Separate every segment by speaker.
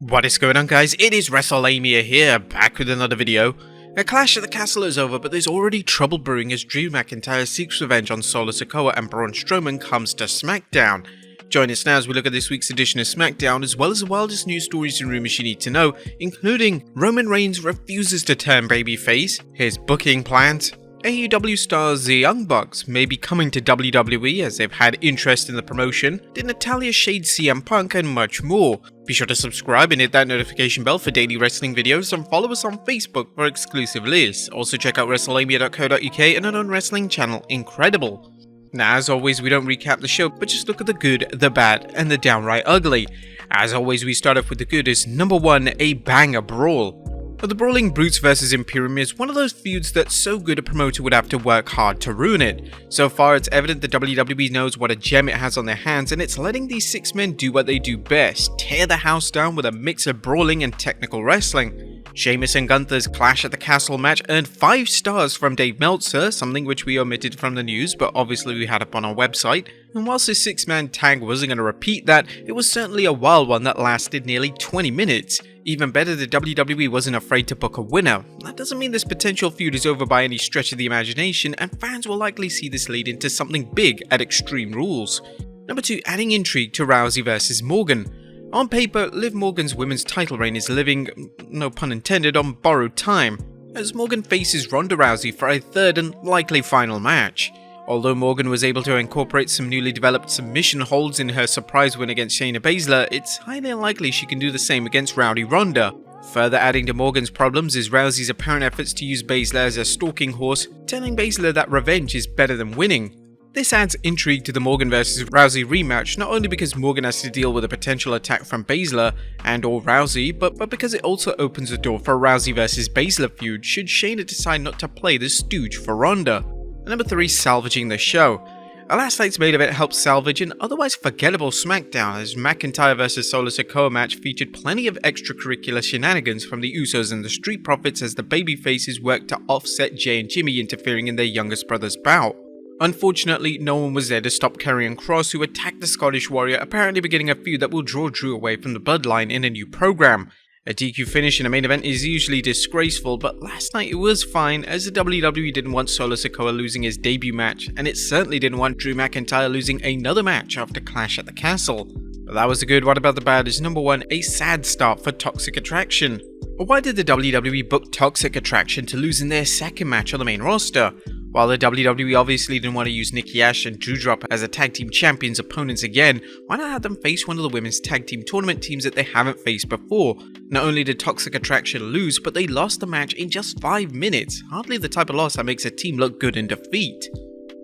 Speaker 1: What is going on, guys? It is Wrestlelamia here, back with another video. A Clash at the Castle is over, but there's already trouble brewing as Drew McIntyre seeks revenge on Solo Sikoa and Braun Strowman comes to Smackdown. Join us now as we look at this week's edition of Smackdown, as well as the wildest news stories and rumors you need to know, including Roman Reigns refuses to turn babyface, his booking plans, AEW stars the Young Bucks may be coming to WWE as they've had interest in the promotion, did Natalya shade CM Punk, and much more. Be sure to subscribe and hit that notification bell for daily wrestling videos, and follow us on Facebook for exclusive lists. Also check out Wrestlelamia.co.uk and our own wrestling channel, Incredible. Now, as always, we don't recap the show, but just look at the good, the bad, and the downright ugly. As always, we start off with the good is number 1, a banger brawl. The Brawling Brutes vs Imperium is one of those feuds that's so good a promoter would have to work hard to ruin it. So far, it's evident that WWE knows what a gem it has on their hands, and it's letting these 6 men do what they do best, tear the house down with a mix of brawling and technical wrestling. Sheamus and Gunther's Clash at the Castle match earned 5 stars from Dave Meltzer, something which we omitted from the news, but obviously we had up on our website. And whilst this 6-man tag wasn't going to repeat that, it was certainly a wild one that lasted nearly 20 minutes. Even better, the WWE wasn't afraid to book a winner. That doesn't mean this potential feud is over by any stretch of the imagination, and fans will likely see this lead into something big at Extreme Rules. Number 2, adding intrigue to Rousey vs Morgan. On paper, Liv Morgan's women's title reign is living, no pun intended, on borrowed time, as Morgan faces Ronda Rousey for a third and likely final match. Although Morgan was able to incorporate some newly developed submission holds in her surprise win against Shayna Baszler, it's highly unlikely she can do the same against Rowdy Ronda. Further adding to Morgan's problems is Rousey's apparent efforts to use Baszler as a stalking horse, telling Baszler that revenge is better than winning. This adds intrigue to the Morgan vs Rousey rematch, not only because Morgan has to deal with a potential attack from Baszler and or Rousey, but because it also opens the door for a Rousey vs Baszler feud should Shayna decide not to play the stooge for Ronda. Number 3, salvaging the show. A last night's main event helped salvage an otherwise forgettable Smackdown, as McIntyre vs Solo Sikoa match featured plenty of extracurricular shenanigans from the Usos and the Street Profits as the Babyfaces worked to offset Jay and Jimmy interfering in their youngest brother's bout. Unfortunately, no one was there to stop Karrion Kross, who attacked the Scottish Warrior, apparently beginning a feud that will draw Drew away from the bloodline in a new program. A DQ finish in a main event is usually disgraceful, but last night it was fine, as the WWE didn't want Solo Sikoa losing his debut match, and it certainly didn't want Drew McIntyre losing another match after Clash at the Castle. But that was the good. What about the bad is number 1, a sad start for Toxic Attraction. Why did the WWE book Toxic Attraction to lose in their second match on the main roster? While the WWE obviously didn't want to use Nikki Ash and Doudrop as a tag team champions opponents again, why not have them face one of the women's tag team tournament teams that they haven't faced before? Not only did Toxic Attraction lose, but they lost the match in just 5 minutes, hardly the type of loss that makes a team look good in defeat.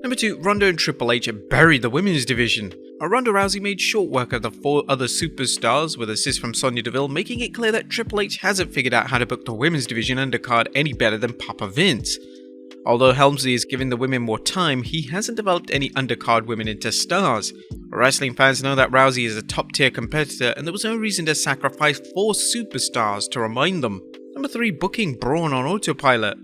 Speaker 1: Number 2, Ronda and Triple H buried the women's division. Ronda Rousey made short work of the 4 other superstars with assists from Sonya Deville, making it clear that Triple H hasn't figured out how to book the women's division undercard any better than Papa Vince. Although Helmsley is giving the women more time, he hasn't developed any undercard women into stars. Wrestling fans know that Rousey is a top tier competitor, and there was no reason to sacrifice 4 superstars to remind them. Number 3, booking Braun on autopilot.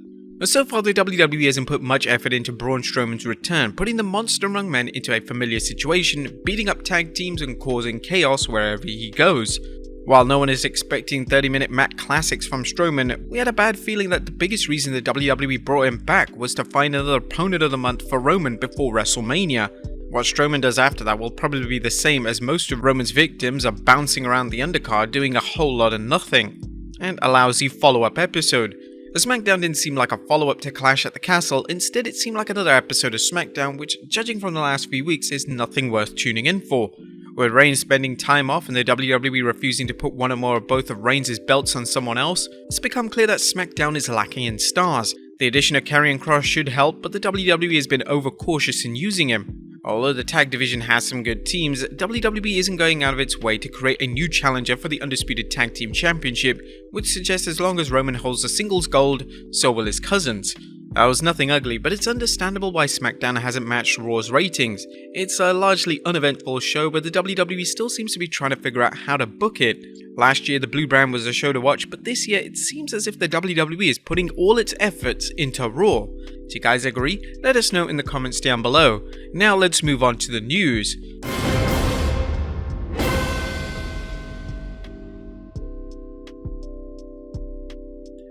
Speaker 1: So far, the WWE hasn't put much effort into Braun Strowman's return, putting the Monster Among Men into a familiar situation, beating up tag teams and causing chaos wherever he goes. While no one is expecting 30-minute mat classics from Strowman, we had a bad feeling that the biggest reason the WWE brought him back was to find another opponent of the month for Roman before WrestleMania. What Strowman does after that will probably be the same, as most of Roman's victims are bouncing around the undercard doing a whole lot of nothing. And a lousy follow-up episode. The Smackdown didn't seem like a follow-up to Clash at the Castle, instead it seemed like another episode of Smackdown, which, judging from the last few weeks, is nothing worth tuning in for. With Reigns spending time off and the WWE refusing to put one or more of both of Reigns' belts on someone else, it's become clear that Smackdown is lacking in stars. The addition of Karrion Kross should help, but the WWE has been overcautious in using him. Although the tag division has some good teams, WWE isn't going out of its way to create a new challenger for the Undisputed Tag Team Championship, which suggests as long as Roman holds the singles gold, so will his cousins. That was nothing ugly, but it's understandable why Smackdown hasn't matched Raw's ratings. It's a largely uneventful show, but the WWE still seems to be trying to figure out how to book it. Last year the Blue Brand was a show to watch, but this year it seems as if the WWE is putting all its efforts into Raw. Do you guys agree? Let us know in the comments down below. Now let's move on to the news.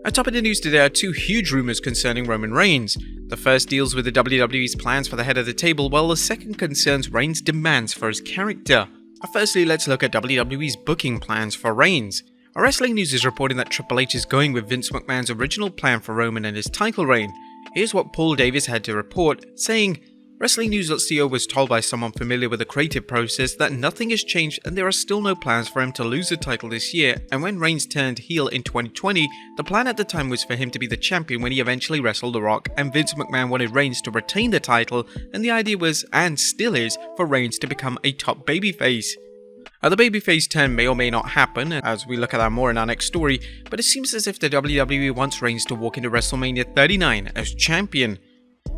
Speaker 1: At top of the news today are two huge rumors concerning Roman Reigns. The first deals with the WWE's plans for the head of the table, while the second concerns Reigns' demands for his character. Firstly, let's look at WWE's booking plans for Reigns. Wrestling News is reporting that Triple H is going with Vince McMahon's original plan for Roman and his title reign. Here's what Paul Davis had to report, saying, Wrestling News.co was told by someone familiar with the creative process that nothing has changed and there are still no plans for him to lose the title this year, and when Reigns turned heel in 2020, the plan at the time was for him to be the champion when he eventually wrestled The Rock, and Vince McMahon wanted Reigns to retain the title, and the idea was, and still is, for Reigns to become a top babyface. The babyface turn may or may not happen, as we look at that more in our next story, but it seems as if the WWE wants Reigns to walk into WrestleMania 39 as champion.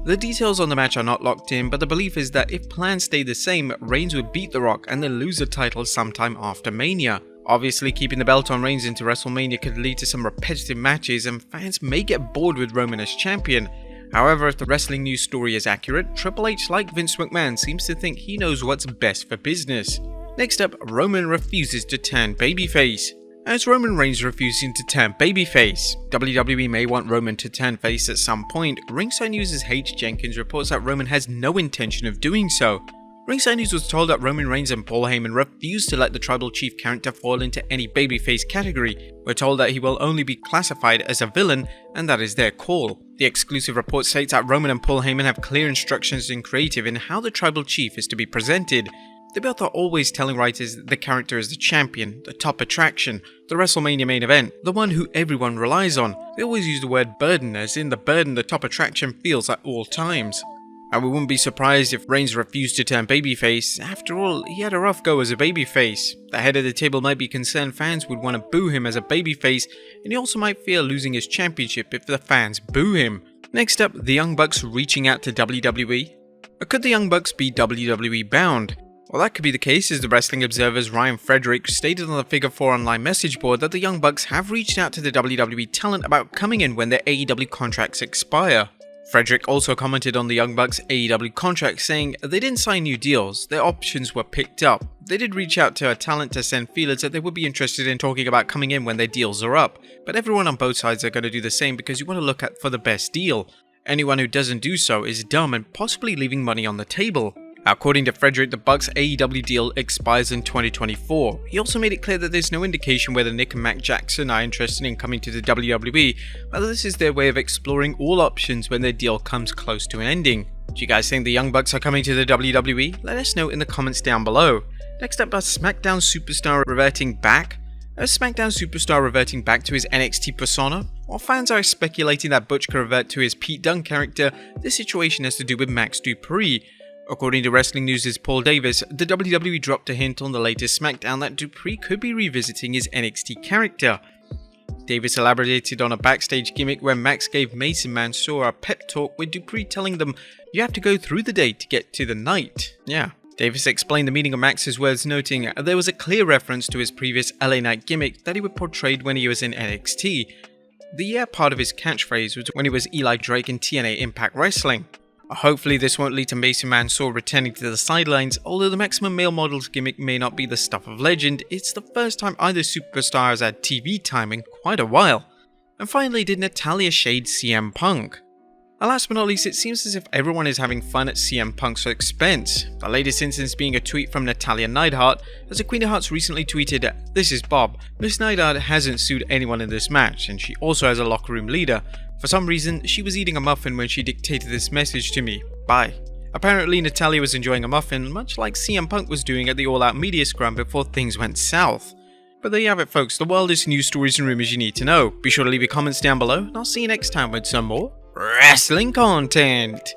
Speaker 1: The details on the match are not locked in, but the belief is that if plans stay the same, Reigns would beat The Rock and then lose the title sometime after Mania. Obviously, keeping the belt on Reigns into WrestleMania could lead to some repetitive matches and fans may get bored with Roman as champion. However, if the Wrestling News story is accurate, Triple H, like Vince McMahon, seems to think he knows what's best for business. Next up, Roman refuses to turn babyface. As Roman Reigns refusing to turn babyface, WWE may want Roman to turn face at some point. Ringside News' H. Jenkins reports that Roman has no intention of doing so. Ringside News was told that Roman Reigns and Paul Heyman refused to let the Tribal Chief character fall into any babyface category. We're told that he will only be classified as a villain, and that is their call. The exclusive report states that Roman and Paul Heyman have clear instructions in creative in how the Tribal Chief is to be presented. They both are always telling writers that the character is the champion, the top attraction, the WrestleMania main event, the one who everyone relies on. They always use the word burden, as in the burden the top attraction feels at all times. And we wouldn't be surprised if Reigns refused to turn babyface. After all, he had a rough go as a babyface. The head of the table might be concerned fans would want to boo him as a babyface, and he also might fear losing his championship if the fans boo him. Next up, the Young Bucks reaching out to WWE. Or could the Young Bucks be WWE bound? Well, that could be the case, as the Wrestling Observer's Ryan Frederick stated on the Figure 4 online message board that the Young Bucks have reached out to the WWE talent about coming in when their AEW contracts expire. Frederick also commented on the Young Bucks' AEW contract, saying they didn't sign new deals, their options were picked up. They did reach out to a talent to send feelers that they would be interested in talking about coming in when their deals are up, but everyone on both sides are going to do the same because you want to look at for the best deal. Anyone who doesn't do so is dumb and possibly leaving money on the table. According to Frederick, the Bucks' AEW deal expires in 2024. He also made it clear that there's no indication whether Nick and Matt Jackson are interested in coming to the WWE, whether this is their way of exploring all options when their deal comes close to an ending. Do you guys think the Young Bucks are coming to the WWE? Let us know in the comments down below. Next up, are SmackDown superstar reverting back? Is SmackDown superstar reverting back to his NXT persona? While fans are speculating that Butch could revert to his Pete Dunne character, this situation has to do with Max Dupree. According to Wrestling News' Paul Davis, the WWE dropped a hint on the latest SmackDown that Dupree could be revisiting his NXT character. Davis elaborated on a backstage gimmick where Max gave Mason Mansoor a pep talk with Dupree telling them, "You have to go through the day to get to the night." Yeah. Davis explained the meaning of Max's words, noting there was a clear reference to his previous LA Knight gimmick that he would portrayed when he was in NXT. The part of his catchphrase was when he was Eli Drake in TNA Impact Wrestling. Hopefully this won't lead to Mason Mansoor returning to the sidelines. Although the Maximum Male Models gimmick may not be the stuff of legend, it's the first time either superstar has had TV time in quite a while. And finally, did Natalya shade CM Punk? And last but not least, it seems as if everyone is having fun at CM Punk's expense. The latest instance being a tweet from Natalya Neidhart, as the Queen of Hearts recently tweeted, "This is Bob. Miss Neidhart hasn't sued anyone in this match, and she also has a locker room leader. For some reason, she was eating a muffin when she dictated this message to me. Bye." Apparently, Natalya was enjoying a muffin, much like CM Punk was doing at the All Out Media Scrum before things went south. But there you have it, folks, the wildest news stories and rumors you need to know. Be sure to leave your comments down below, and I'll see you next time with some more wrestling content.